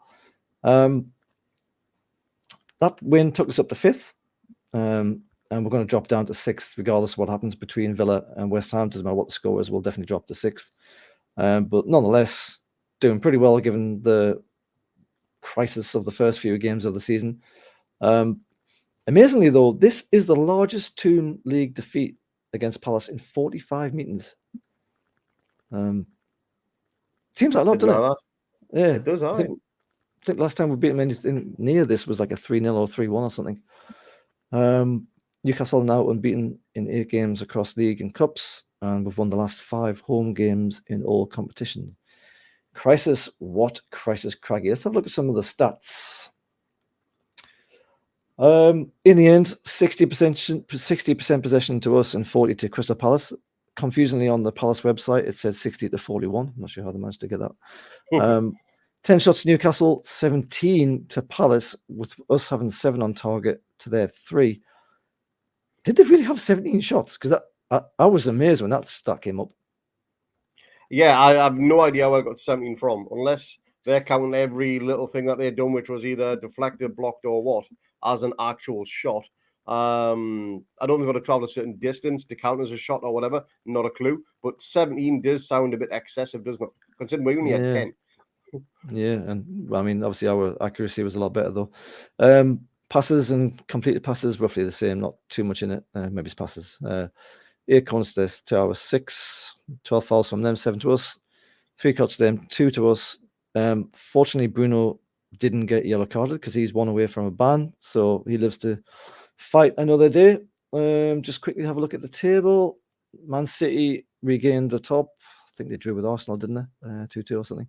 That win took us up to 5th, and we're going to drop down to 6th, regardless of what happens between Villa and West Ham. Doesn't matter what the score is, we'll definitely drop to 6th. But nonetheless, doing pretty well given the crisis of the first few games of the season. Amazingly, though, this is the largest Toon League defeat against Palace in 45 meetings. Seems like a lot, doesn't it? Yeah, it does. I think last time we beat them anything near this was like a 3-0 or 3-1 or something. Newcastle now unbeaten in 8 games across league and cups, and we've won the last 5 home games in all competitions. Crisis, what crisis, Craggy? Let's have a look at some of the stats. In the end, 60% possession to us and 40 to Crystal Palace. Confusingly, on the Palace website, it said 60 to 41. I'm not sure how they managed to get that. 10 shots to Newcastle, 17 to Palace, with us having 7 on target to their 3. Did they really have 17 shots? Because I was amazed when that stat came up. Yeah, I have no idea where I got 17 from, unless they're counting every little thing that they've done, which was either deflected, blocked, or what, as an actual shot. I don't think they've got to travel a certain distance to count as a shot or whatever. Not a clue. But 17 does sound a bit excessive, doesn't it? Considering we only had 10. Yeah, and I mean, obviously our accuracy was a lot better though. Passes and completed passes roughly the same, not too much in it. Maybe it's passes. 8 corners to our 6, 12 fouls from them, 7 to us, 3 cuts to them, 2 to us. Fortunately, Bruno didn't get yellow carded because he's 1 away from a ban, so he lives to fight another day. Just quickly have a look at the table. Man City regained the top. I think they drew with Arsenal, didn't they? 2-2 or something.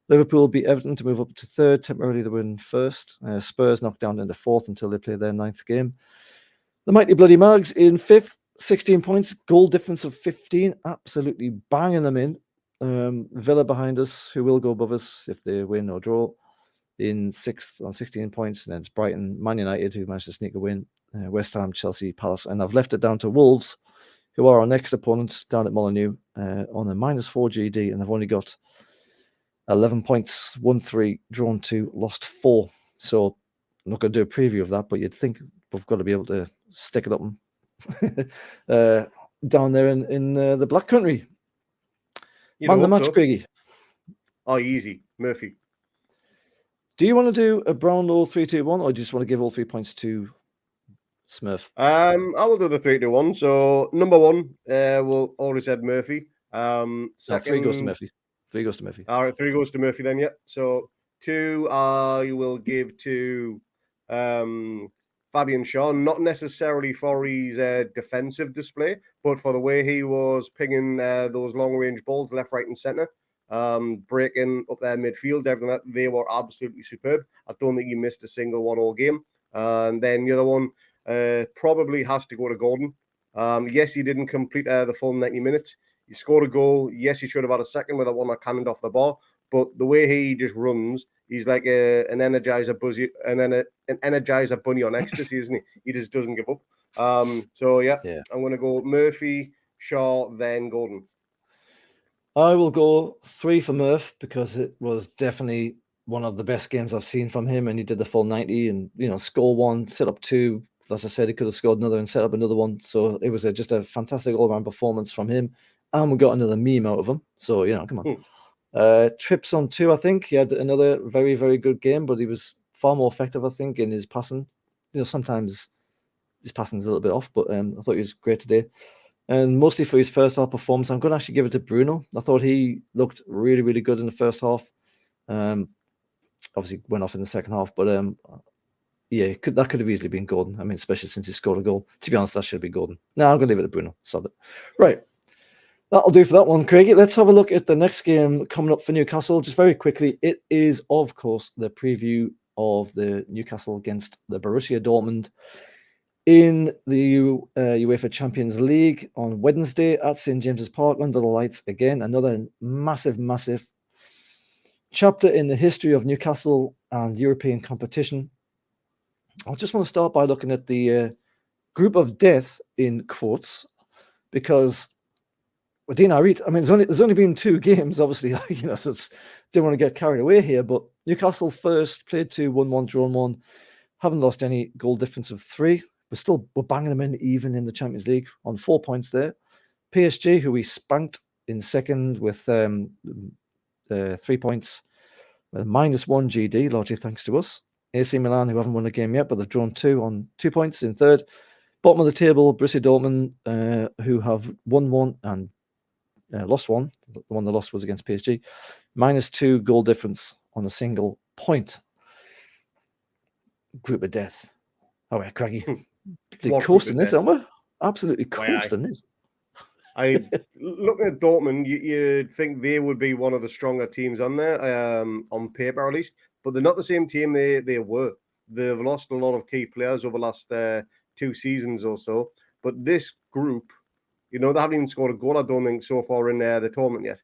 Liverpool beat Everton to move up to 3rd. Temporarily, they were in 1st. Spurs knocked down into 4th until they play their 9th game. The mighty bloody Mags in 5th, 16 points, goal difference of 15, absolutely banging them in. Villa behind us, who will go above us if they win or draw, in 6th on 16 points. And then it's Brighton, Man United, who managed to sneak a win, West Ham, Chelsea, Palace. And I've left it down to Wolves, who are our next opponent down at Molineux, on a -4 GD, and they've only got 11 points, won 3, drawn 2, lost 4. So I'm not going to do a preview of that, but you'd think we've got to be able to stick it up down there in the Black Country. Man the match, Craigie. Oh, easy. Murphy. Do you want to do a Brownlow 3-2-1, or do you just want to give all 3 points to Smurf? I will do the 3-2-1. So number 1, we'll already said Murphy. Second, 3 goes to Murphy. 3 goes to Murphy. All right, 3 goes to Murphy then, yeah. So 2 I will give to Fabian Shaw, not necessarily for his defensive display, but for the way he was pinging those long-range balls left, right, and centre, breaking up their midfield, everything that they were absolutely superb. I don't think he missed a single one all game. And then the other one probably has to go to Gordon. Yes, he didn't complete the full 90 minutes. He scored a goal. Yes, he should have had a second with that one that cannoned off the bar. but the way he just runs, he's like an Energizer bunny on ecstasy, isn't he? He just doesn't give up. So yeah, I'm going to go Murphy, Shaw, then Gordon. I will go 3 for Murph because it was definitely one of the best games I've seen from him, and he did the full 90 and, score 1, set up 2. As I said, he could have scored another and set up another one. So it was just a fantastic all-round performance from him, and we got another meme out of him. So, come on. Trips on 2, I think. He had another very, very good game, but he was far more effective, I think, in his passing. Sometimes his passing is a little bit off, but I thought he was great today. And mostly for his first half performance, I'm going to actually give it to Bruno. I thought he looked really, really good in the first half. Obviously went off in the second half, but that could have easily been Gordon. I mean, especially since he scored a goal. To be honest, that should be Gordon. No, I'm going to leave it to Bruno. Solid. Right. That'll do for that one, Craigie. Let's have a look at the next game coming up for Newcastle. Just very quickly, it is, of course, the preview of the Newcastle against the Borussia Dortmund in the UEFA Champions League on Wednesday at St. James's Park under the lights again. Another massive, massive chapter in the history of Newcastle and European competition. I just want to start by looking at the group of death in quotes, because Dina Reed, I mean, there's only been 2 games, obviously, so didn't want to get carried away here, but Newcastle first played 2, 1-1, drawn 1, haven't lost any goal difference of 3. We're banging them in even in the Champions League on 4 points there. PSG, who we spanked in second with 3 points, -1 GD, largely thanks to us. AC Milan, who haven't won a game yet, but they've drawn 2 on 2 points in third. Bottom of the table, Borussia Dortmund, who have won 1 and lost 1. The one they lost was against PSG. -2 goal difference on a single point. Group of death. Oh, yeah, Craigie. Coasting this, aren't we? Absolutely coasting this. Looking at Dortmund, you'd think they would be one of the stronger teams on there, on paper at least, but they're not the same team they were. They've lost a lot of key players over the last 2 seasons or so. But this group, they haven't even scored a goal, I don't think, so far in the tournament yet.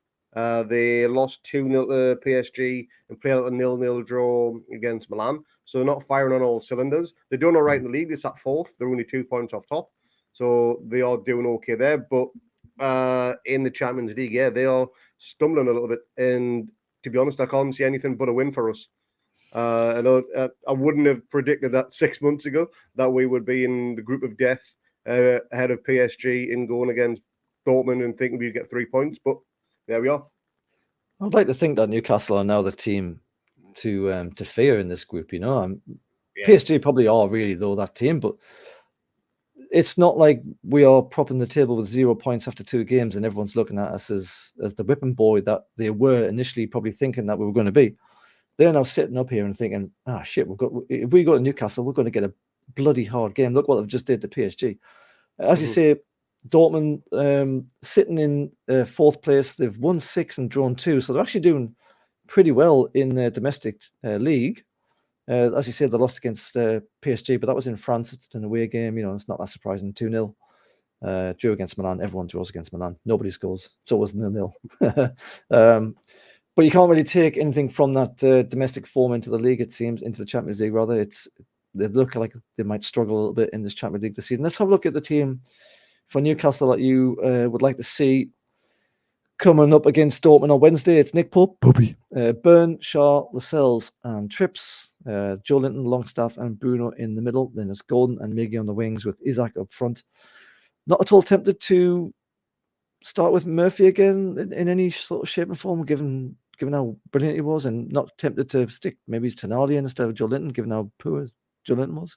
They lost 2-0 to PSG and played out a 0-0 draw against Milan. So they're not firing on all cylinders. They're doing all right in the league. They sat 4th. They're only 2 points off top. So they are doing okay there. But in the Champions League, they are stumbling a little bit. And to be honest, I can't see anything but a win for us. I wouldn't have predicted that 6 months ago that we would be in the group of death ahead of PSG in going against Dortmund and thinking we'd get 3 points. But there we are. I'd like to think that Newcastle are now the team to fear in this group. PSG probably are really, though, that team, but it's not like we are propping the table with 0 points after 2 games and everyone's looking at us as the whipping boy that they were initially probably thinking that we were going to be. They're now sitting up here and thinking, shit, if we go to Newcastle, we're going to get a bloody hard game. Look what they've just did to PSG. As you say, Dortmund sitting in 4th place. They've won 6 and drawn 2, so they're actually doing pretty well in their domestic league. As you said, they lost against PSG, but that was in France. It's an away game. It's not that surprising. 2-0. Drew against Milan. Everyone draws against Milan. Nobody scores. It's always 0-0. But you can't really take anything from that domestic form into the league, it seems, into the Champions League, rather. They look like they might struggle a little bit in this Champions League this season. Let's have a look at the team for Newcastle that you would like to see coming up against Dortmund on Wednesday. It's Nick Pope, Byrne, Shaw, Lascelles, and Trips, Joe Linton, Longstaff, and Bruno in the middle. Then it's Gordon and Miggy on the wings with Isaac up front. Not at all tempted to start with Murphy again in any sort of shape and form, given how brilliant he was, and not tempted to stick maybe it's Tonali instead of Joe Linton, given how poor Joe Linton was.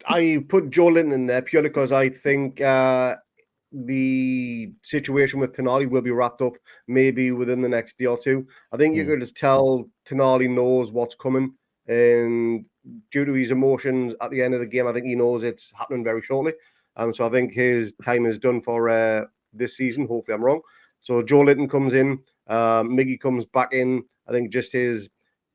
I put Joe Linton in there purely because I think the situation with Tonali will be wrapped up maybe within the next day or 2. I think you could just tell Tonali knows what's coming, and due to his emotions at the end of the game, I think he knows it's happening very shortly. So I think his time is done for this season. Hopefully I'm wrong. So Joe Linton comes in, Miggy comes back in. I think just his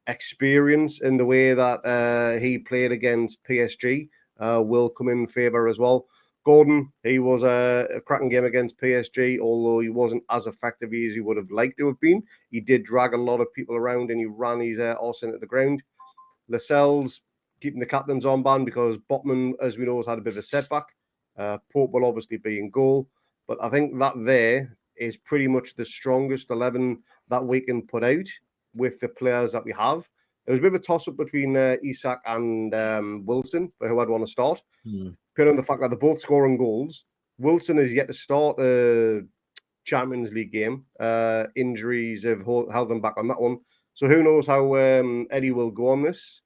experience in the way that he played against PSG will come in favour as well. Gordon, he was a cracking game against PSG, although he wasn't as effective as he would have liked to have been. He did drag a lot of people around and he ran his arse into the ground. Lascelles keeping the captain's armband because Botman, as we know, has had a bit of a setback. Pope will obviously be in goal. But I think that there is pretty much the strongest 11 that we can put out with the players that we have. It was a bit of a toss-up between Isak and Wilson for who I'd want to start. Putting on the fact that they're both scoring goals. Wilson is yet to start a Champions League game. Injuries have held them back on that one. So who knows how Eddie will go on this.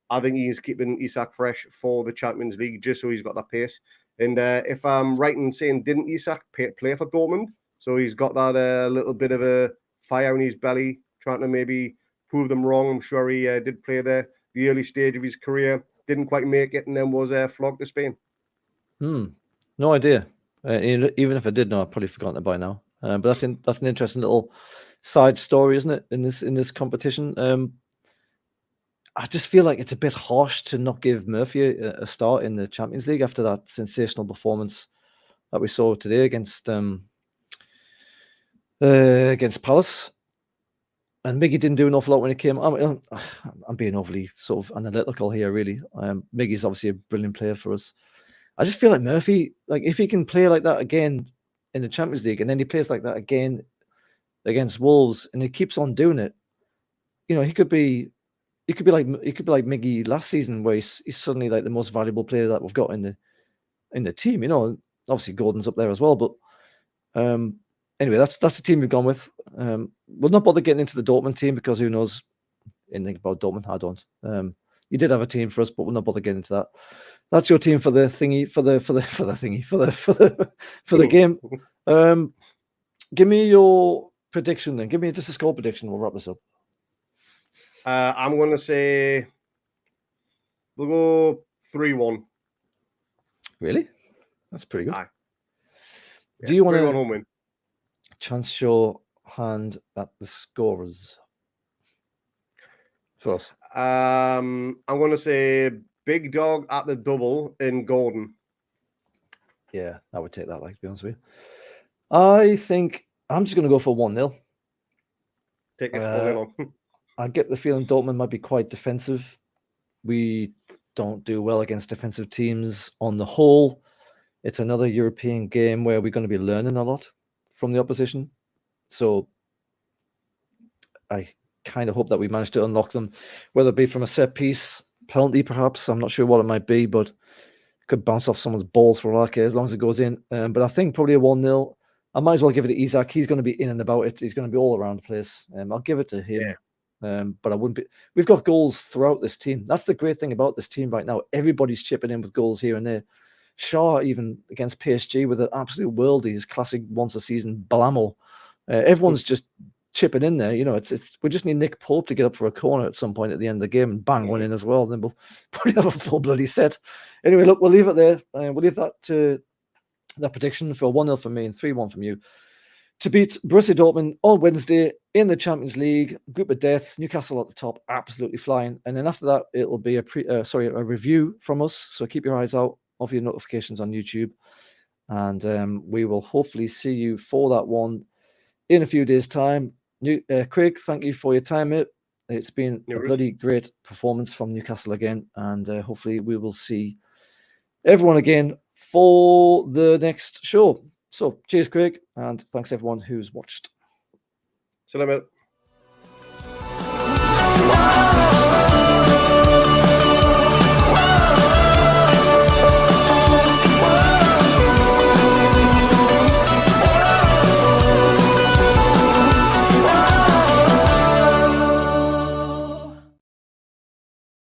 I think he's keeping Isak fresh for the Champions League just so he's got that pace. And if I'm right in saying, didn't Isak play for Dortmund? So he's got that little bit of a fire in his belly, trying to maybe prove them wrong. I'm sure he did play there. The early stage of his career, didn't quite make it, and then was flogged to Spain. No idea. Even if I did know, I've probably forgotten it by now. But that's an interesting little side story, isn't it? In this competition, I just feel like it's a bit harsh to not give Murphy a start in the Champions League after that sensational performance that we saw today against Palace. And Miggy didn't do an awful lot when it came. I'm being overly sort of analytical here, really. Miggy's obviously a brilliant player for us. I just feel like Murphy, like if he can play like that again in the Champions League, and then he plays like that again against Wolves, and he keeps on doing it, he could be like Miggy last season, where he's suddenly like the most valuable player that we've got in the team. Obviously Gordon's up there as well, but anyway, that's the team we've gone with. We'll not bother getting into the Dortmund team because who knows anything about Dortmund? I don't. You did have a team for us, but we'll not bother getting into that. That's your team for the thingy for the game. Give me your prediction then. Give me just a score prediction. We'll wrap this up. I'm going to say we'll go 3-1. Really? That's pretty good. Aye. Do you want to home win? Chance your hand at the scorers for us? I'm going to say big dog at the double in Gordon. Yeah, I would take that, to be honest with you. I think I'm just going to go for 1-0. Take it 4-0. I get the feeling Dortmund might be quite defensive. We don't do well against defensive teams on the whole. It's another European game where we're going to be learning a lot from the opposition. So I kind of hope that we manage to unlock them, whether it be from a set piece, penalty perhaps. I'm not sure what it might be, but it could bounce off someone's balls for all I care, as long as it goes in. But I think probably a 1-0. I might as well give it to Isak. He's going to be in and about it. He's going to be all around the place. I'll give it to him. Yeah. But I wouldn't be. We've got goals throughout this team. That's the great thing about this team right now. Everybody's chipping in with goals here and there. Shaw, even against PSG, with an absolute worldie, his classic once a season blammo. Everyone's just chipping in there. We just need Nick Pope to get up for a corner at some point at the end of the game and bang one in as well. Then we'll probably have a full bloody set. Anyway, look, we'll leave it there. We'll leave that to that prediction for 1-0 from me and 3-1 from you to beat Borussia Dortmund on Wednesday in the Champions League, group of death, Newcastle at the top, absolutely flying. And then after that, it will be a review from us. So keep your eyes out of your notifications on YouTube. And we will hopefully see you for that one in a few days' time. Craig, thank you for your time, mate. It's been a bloody great performance from Newcastle again. And hopefully we will see everyone again for the next show. So cheers, Craig, and thanks everyone who's watched. See you later.